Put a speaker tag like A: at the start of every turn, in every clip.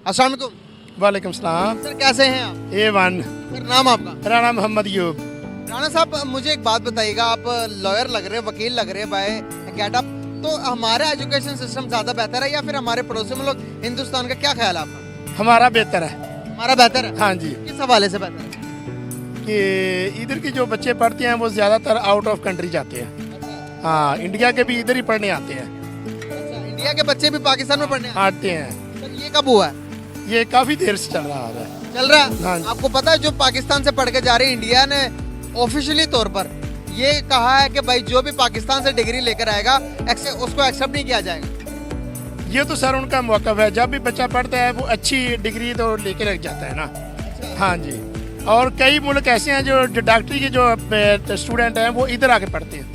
A: अस्सलाम वालेकुम।
B: वालेकुम सलाम।
A: सर कैसे हैं आप?
B: A1।
A: सर नाम आपका?
B: मेरा नाम मोहम्मद यूब।
A: राणा साहब मुझे एक बात बताइएगा, आप लॉयर लग रहे हैं, वकील लग रहे हैं बाय गेटअप, तो हमारा एजुकेशन सिस्टम ज़्यादा बेहतर है या फिर हमारे पड़ोसी मुल्क हिंदुस्तान का? क्या ख्याल है आपका?
B: हमारा बेहतर है।
A: हमारा बेहतर है?
B: हाँ जी,
A: किस हवाले से बेहतर है?
B: कि इधर के जो बच्चे पढ़ते हैं वो ज़्यादातर आउट ऑफ कंट्री जाते हैं। हाँ, इंडिया के भी इधर ही पढ़ने आते हैं।
A: अच्छा, इंडिया के बच्चे भी पाकिस्तान में पढ़ने
B: आते हैं।
A: सर ये कब हुआ है?
B: ये काफ़ी देर से चल रहा है।
A: चल रहा है?
B: हाँ जी।
A: आपको पता है जो पाकिस्तान से पढ़ के जा रहे हैं, इंडिया ने ऑफिशियली तौर पर ये कहा है कि भाई जो भी पाकिस्तान से डिग्री लेकर आएगा उसको एक्सेप्ट नहीं किया जाएगा।
B: ये तो सर उनका मौक़िफ़ है, जब भी बच्चा पढ़ता है वो अच्छी डिग्री तो लेके लग जाता है ना। हाँ जी, और कई मुल्क ऐसे हैं जो डॉक्टरी के जो स्टूडेंट हैं वो इधर आके पढ़ते हैं।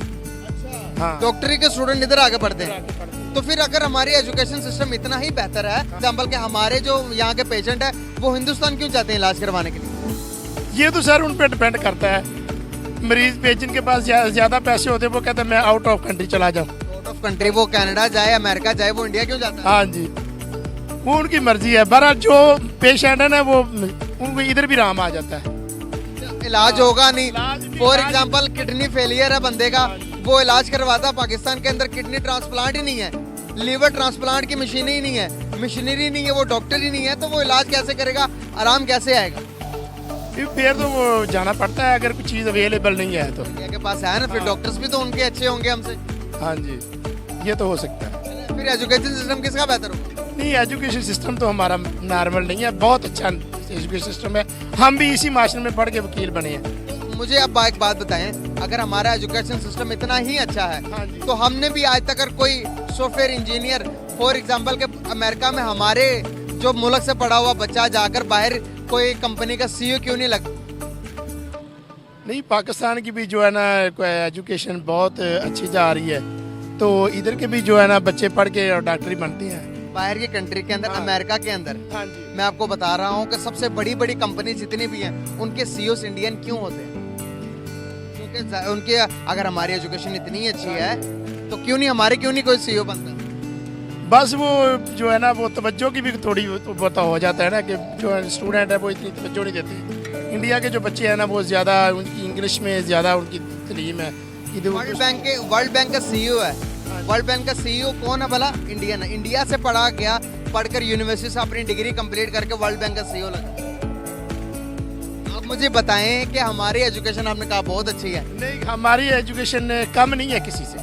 B: हाँ,
A: डॉक्टरी के स्टूडेंट इधर आगे पढ़ते हैं। तो फिर अगर हमारी एजुकेशन सिस्टम इतना ही बेहतर है, एग्जाम्पल के हमारे जो यहाँ के पेशेंट है वो हिंदुस्तान क्यों चाहते हैं इलाज करवाने के लिए?
B: ये तो सर उन पर डिपेंड करता है। मरीज पे जिनके पास ज़्यादा पैसे होते हैं वो कहते हैं मैं आउट ऑफ कंट्री चला जाऊँ।
A: आउट ऑफ कंट्री वो कनाडा जाए, अमेरिका जाए, वो इंडिया क्यों जाता है?
B: हाँ जी, वो उनकी मर्जी है। बहरहाल जो पेशेंट है ना वो उनको इधर भी आराम आ जाता है।
A: इलाज होगा नहीं,
B: इलाज भी-
A: फॉर एग्जाम्पल किडनी फेलियर है बंदे का, वो इलाज करवाता, पाकिस्तान के अंदर किडनी ट्रांसप्लांट ही नहीं है, लीवर ट्रांसप्लांट की मशीन ही नहीं है, मशीनरी नहीं है, वो डॉक्टर ही नहीं है, तो वो इलाज कैसे करेगा, आराम कैसे आएगा?
B: फिर तो वो जाना पड़ता है अगर कोई चीज़ अवेलेबल नहीं है तो।
A: इंडिया के पास है ना, फिर डॉक्टर्स भी तो उनके अच्छे होंगे हमसे।
B: हाँ जी, ये तो हो सकता है।
A: फिर एजुकेशन सिस्टम किसका बेहतर होगा?
B: नहीं, एजुकेशन सिस्टम तो हमारा नॉर्मल नहीं है, बहुत अच्छा एजुकेशन सिस्टम है। हम भी इसी माशरे में पढ़ के वकील बने हैं।
A: मुझे अब एक बात बताएं, अगर हमारा एजुकेशन सिस्टम इतना ही अच्छा है,
B: हाँ जी।
A: तो हमने भी आज तक अगर कोई सॉफ्टवेयर इंजीनियर फॉर एग्जांपल के अमेरिका में हमारे जो मुल्क से पढ़ा हुआ बच्चा जाकर बाहर कोई कंपनी का सीईओ क्यों नहीं लग?
B: नहीं, पाकिस्तान की भी जो है ना एजुकेशन बहुत अच्छी जा रही है, तो इधर के भी जो है ना बच्चे पढ़ के और डॉक्टरी बनते हैं
A: बाहर की कंट्री के अंदर,
B: हाँ।
A: अमेरिका के अंदर।
B: हाँ जी।
A: मैं आपको बता रहा हूँ कि सबसे बड़ी बड़ी कंपनी जितनी भी हैं उनके सीईओ इंडियन क्यों होते हैं? क्योंकि उनके अगर हमारी एजुकेशन इतनी अच्छी है तो क्यों नहीं कोई सीईओ बनता?
B: बस वो जो है ना वो तवज्जो की भी थोड़ी पता हो जाता है ना कि जो स्टूडेंट है वो इतनी तवज्जो नहीं देते। इंडिया के जो बच्चे हैं ना वो ज़्यादा उनकी इंग्लिश में ज़्यादा उनकी तलीम है।
A: वर्ल्ड बैंक का सीईओ है। वर्ल्ड बैंक का सीईओ कौन है भला? इंडियन है। इंडिया से पढ़ा गया, पढ़कर यूनिवर्सिटी से अपनी डिग्री कंप्लीट करके वर्ल्ड बैंक का सीईओ लगा। आप मुझे बताएं कि हमारी एजुकेशन, आपने कहा बहुत अच्छी है।
B: नहीं, हमारी एजुकेशन कम नहीं है किसी से।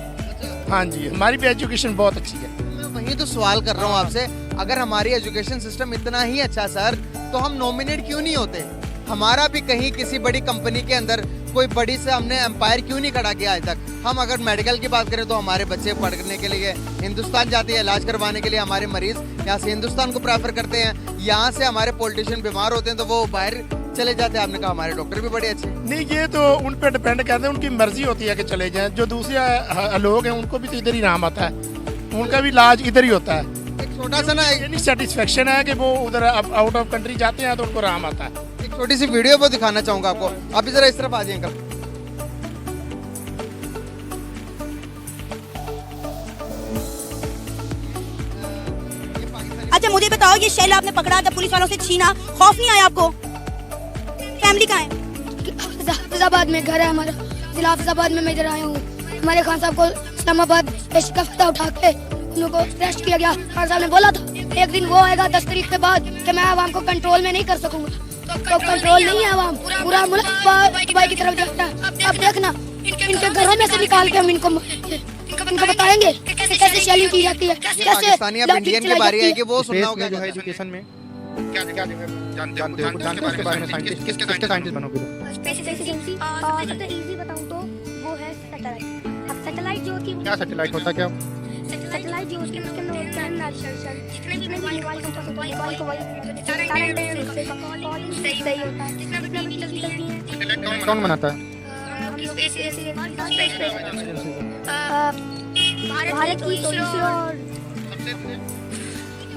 B: हाँ जी, हमारी भी एजुकेशन बहुत अच्छी है।
A: मैं वही तो सवाल कर रहा हूँ आपसे, अगर हमारी एजुकेशन सिस्टम इतना ही अच्छा सर, तो हम नॉमिनेट क्यों नहीं होते? हमारा भी कहीं किसी बड़ी कंपनी के अंदर कोई बड़ी से हमने एम्पायर क्यों नहीं खड़ा किया आज तक? हम अगर मेडिकल की बात करें तो हमारे बच्चे पढ़ने के लिए हिंदुस्तान जाते हैं, इलाज करवाने के लिए हमारे मरीज यहाँ से हिंदुस्तान को प्रेफर करते हैं। यहाँ से हमारे पॉलिटिशियन बीमार होते हैं तो वो बाहर चले जाते हैं। आपने कहा हमारे डॉक्टर भी बड़े अच्छे।
B: नहीं, ये तो उन पर डिपेंड करते हैं, उनकी मर्जी होती है कि चले जाएं। जो दूसरे लोग हैं उनको भी तो इधर ही आराम आता है, उनका भी इलाज इधर ही होता है।
A: एक छोटा सा ना,
B: ये नहीं सेटिस्फेक्शन है कि वो उधर आउट ऑफ कंट्री जाते हैं तो उनको आराम आता है।
A: एक छोटी सी वीडियो वो दिखाना चाहूंगा आपको। आप जरा इस तरफ आ जाइए अंकल।
C: अच्छा मुझे बताओ, ये शेल आपने पकड़ा था, पुलिस वालों से छीना, खौफ नहीं आया आपको? फैमिली कहाँ है?
D: हाफिजाबाद में घर है हमारा, जिला हाफिजाबाद में मैं इधर आया हूँ। हमारे खान साहब को इस्लामाबाद पेश का फतह उठा के उनको अरेस्ट किया गया। खान साहब ने बोला था एक दिन वो आएगा 10 तारीख के बाद कि मैं आवाम को कंट्रोल में नहीं कर सकूंगा, तो कंट्रोल नहीं है, आवाम पूरा मुल्क दुबई की तरफ जाता है। अब देखना इनके घरों में से निकाल के हम इनको बताएंगे कि कैसे शेलिंग की जाती है, कैसे
A: पाकिस्तानी अब इंडियन के बारे है कि वो सुनना होगा
E: जो है एजुकेशन में क्या क्या जानते हो उसके बारे में साइंटिस्ट किसके साइंटिस्ट बनोगे?
D: सबसे इजी बताऊं तो वो है सैटेलाइट। अब सैटेलाइट जो होती है,
E: क्या सैटेलाइट होता क्या?
D: सैटेलाइट जो उसके अंदर होता है ना, जितने भी मोबाइल को सही होता है, जितना भी जल्दी है।
E: कौन बनाता है?
D: हम लोग ऐसे भारत की इसरो। और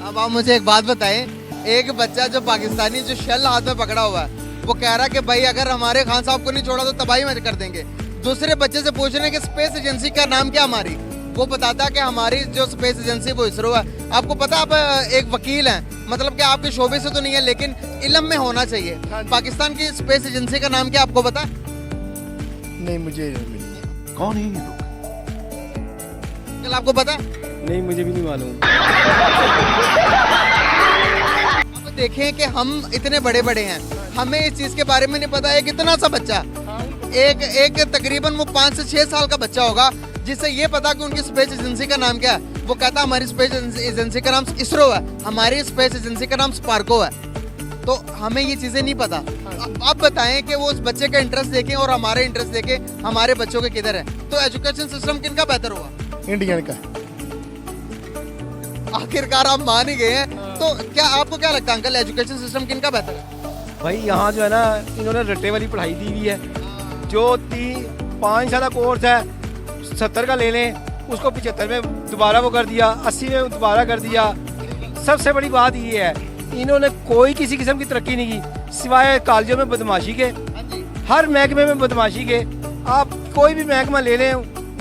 A: अब आप मुझे एक बात बताएं, एक बच्चा जो पाकिस्तानी जो शेल हाथ में पकड़ा हुआ है वो कह रहा है कि भाई अगर हमारे खान साहब को नहीं छोड़ा तो तबाही में कर देंगे। दूसरे बच्चे से पूछ रहे हैं कि स्पेस एजेंसी का नाम क्या हमारी, वो बताता है कि हमारी जो स्पेस एजेंसी वो इसरो है। आपको पता, आप एक वकील हैं, मतलब कि आपके शोबे से तो नहीं है लेकिन इल्म में होना चाहिए। पाकिस्तान की स्पेस एजेंसी का नाम क्या आपको पता है?
B: नहीं, मुझे नहीं।
E: कौन है ये लोग?
A: कल आपको पता है?
F: नहीं, मुझे भी नहीं मालूम।
A: आप देखें कि हम इतने बड़े बड़े हैं, हमें इस चीज के बारे में नहीं पता है। कितना सा बच्चा, एक तकरीबन वो 5 से 6 साल का बच्चा होगा जिसे ये पता कि उनकी स्पेस एजेंसी का नाम क्या है। वो कहता है हमारी स्पेस एजेंसी का नाम इसरो है, हमारी स्पेस एजेंसी का नाम स्पार्को है। तो हमें ये चीजें नहीं पता। आप बताएं कि वो उस बच्चे का इंटरेस्ट देखें और हमारे इंटरेस्ट देखें, हमारे बच्चों के किधर है। तो एजुकेशन सिस्टम किनका बेहतर होगा?
B: इंडियन का।
A: आखिरकार आप मान ही गए हैं। तो क्या आपको क्या लगता है अंकल, एजुकेशन सिस्टम किनका बेहतर है?
F: भाई यहाँ जो है ना, इन्होंने रट्टे वाली पढ़ाई दी हुई है। जो 5 साल का कोर्स है 70 का ले लें, उसको 75 में दोबारा वो कर दिया, 80 में दोबारा कर दिया। सबसे बड़ी बात ये है, इन्होंने कोई किसी किस्म की तरक्की नहीं की सिवाय कॉलेजों में बदमाशी के, हर महकमे में बदमाशी के। आप कोई भी महकमा ले लें,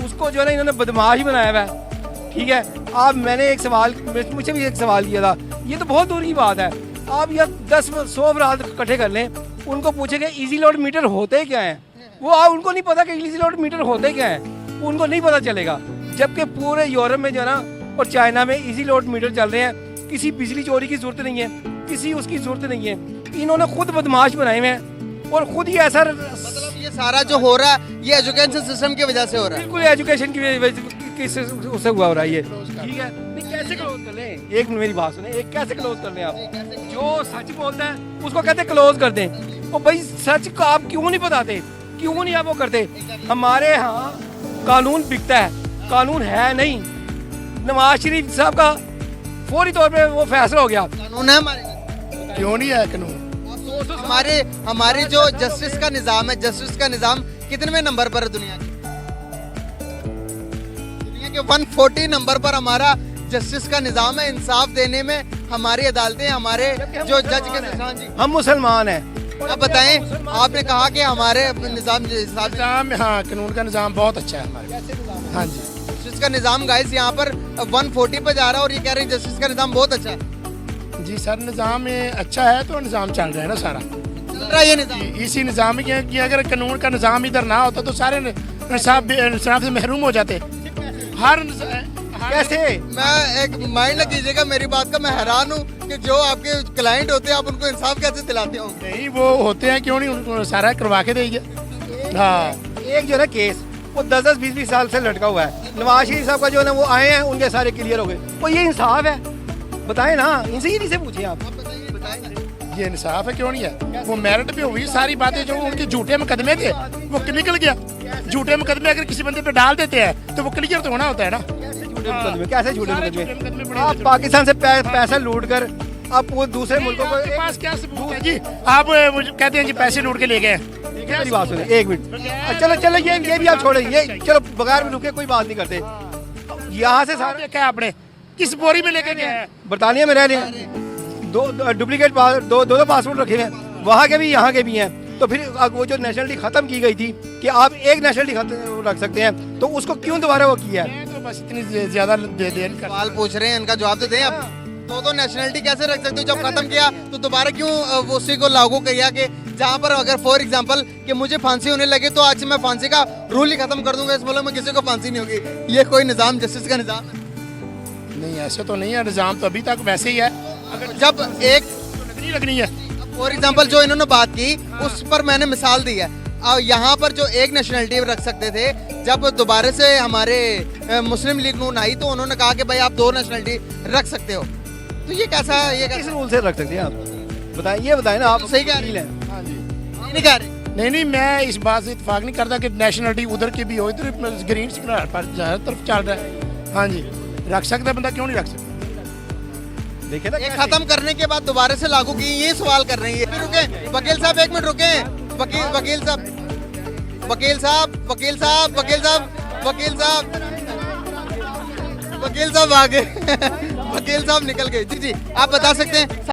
F: उसको जो है ना इन्होंने बदमाश ही बनाया हुआ है। ठीक है, आप मैंने एक सवाल, मुझसे भी एक सवाल किया था, ये तो बहुत दूर की बात है। आप यह 10-100 अफराद इकट्ठे कर लें, उनको पूछेंगे इजी लोड मीटर होते क्या हैं, वो उनको नहीं पता कि इजी लोड मीटर होते क्या हैं, उनको नहीं पता चलेगा। जबकि पूरे यूरोप में जो है ना और चाइना में इजी लोड मीटर चल रहे हैं, किसी बिजली चोरी की जरूरत नहीं है, किसी उसकी जरूरत नहीं है। इन्होंने खुद बदमाश बनाए हुए हैं और खुद ही ऐसा,
A: मतलब ये सारा जो हो रहा है ये एजुकेशन सिस्टम की वजह से हो रहा है।
F: बिल्कुल एजुकेशन की उससे हुआ हो रहा है ये। ठीक है, नहीं कैसे क्लोज कर लें? एक मेरी बात सुने, एक कैसे क्लोज कर लें? आप जो सच बोलता है उसको कहते क्लोज कर दें। और भाई सच का आप क्यों नहीं बताते, क्यों नहीं आप वो करते? हमारे यहाँ कानून बिकता है, कानून है नहीं। नवाज शरीफ साहब का फौरी तौर पे वो फैसला हो गया।
A: कानून है हमारे,
B: क्यों नहीं है कानून?
A: हमारे जो जस्टिस का निजाम है, जस्टिस का निजाम कितने नंबर पर है दुनिया के? दुनिया के 140 नंबर पर हमारा जस्टिस का निजाम है। इंसाफ देने में हमारी अदालतें, हमारे जो जज के निशान जी।
F: हम मुसलमान हैं।
A: अब बताएं, आपने कहा कि हमारे निजाम,
B: हाँ, कानून का निज़ाम बहुत अच्छा है हमारे। हाँ जी,
A: जस्टिस का निजाम गाइस यहाँ पर 140 पे जा रहा है और ये कह रहे हैं जस्टिस का निजाम बहुत अच्छा है।
B: जी सर, निज़ाम अच्छा है तो निज़ाम चल रहा है ना सारा।
A: चल रहा है ये निजाम।
B: इसी निज़ाम की अगर कानून का निज़ाम इधर ना होता तो सारे इंसाफ से महरूम हो जाते।
F: कैसे?
A: मैं एक माइंड न कीजिएगा मेरी बात का, मैं हैरान हूँ कि जो आपके क्लाइंट होते हैं आप उनको इंसाफ कैसे दिलाते हो?
B: नहीं, वो होते हैं, क्यों नहीं, उनको सारा करवा के देंगे। हाँ,
F: एक जो है ना केस वो 10-20 साल से लटका हुआ है। नवाज शरीफ साहब का जो है ना वो आए हैं, उनके सारे क्लियर हो गए। वो ये इंसाफ है? बताएं ना, इनसे ही नहीं पूछिए आप।
B: ये इंसाफ है, क्यों नहीं है? वो मेरिट पे हुई सारी बातें, जो उनके झूठे मुकदमे थे वो निकल गया। झूठे मुकदमे अगर किसी बंदे पे डाल देते हैं तो वो क्लियर तो होना होता है ना।
F: कैसे झूठे मुकदमे? आप पाकिस्तान से पैसा लूट कर आप वो दूसरे मुल्कों को,
B: आपके पास क्या सबूत है जी? आप मुझे कहते हैं जी पैसे लूट के ले गए।
F: मेरी बात सुने, एक मिनट। चलो ये भी आप छोड़े, ये चलो बगैर रुके कोई बात नहीं करते। यहाँ से सारे
B: देखा है आपने, किस बोरी में लेके गए हैं?
F: बरतानिया में रह रहे हैं, दो डुप्लीकेट दो पासपोर्ट रखे हैं, वहाँ के भी यहाँ के भी हैं। तो फिर वो जो नेशनलिटी खत्म की गई थी कि आप एक नेशनलिटी रख सकते हैं, तो उसको क्यों दोबारा वो किया है?
B: तो बस इतनी ज्यादा देर
A: सवाल पूछ रहे हैं, इनका जवाब तो दें आप। तो नेशनलिटी कैसे रख सकते हो? जब खत्म किया तो दोबारा क्यों उसी को लागू किया कि जहाँ पर अगर फॉर एग्जांपल कि मुझे फांसी होने लगे तो आज मैं फांसी का रूल ही खत्म कर दूंगा, इस मुल्क में किसी को फांसी नहीं होगी। ये कोई निजाम, जस्टिस का निजाम है?
B: नहीं, ऐसे तो नहीं है। निजाम तो अभी तक वैसे ही है।
A: अगर जब एक
B: लगनी है,
A: फॉर एग्जांपल जो इन्होंने बात की उस पर मैंने मिसाल दी है। यहाँ पर जो एक नेशनलिटी रख सकते थे, जब दोबारा से हमारे मुस्लिम लीग नून आई तो उन्होंने कहा कि भाई आप 2 नेशनलिटी रख सकते हो। तो ये कैसा, ये
F: किस रूल से रख सकते हैं आप? बताएं, ये बताएं ना। आप
A: सही कह रहे हैं?
B: हाँ जी,
A: नहीं कह रहे।
B: नहीं, मैं इस बात से इत्तेफाक नहीं करता कि नेशनलिटी उधर की भी हो, इधर ग्रीन सिग्नल पर तरफ चल रहा है। हाँ जी, रख सकता है बंदा, क्यों नहीं रख सकता?
F: देखिए ना,
A: ये खत्म करने के बाद दोबारा से लागू की, ये सवाल कर रही है। रुके वकील साहब, एक मिनट रुके। वकील साहब आ गए। वकील साहब निकल गए। जी आप बता सकते हैं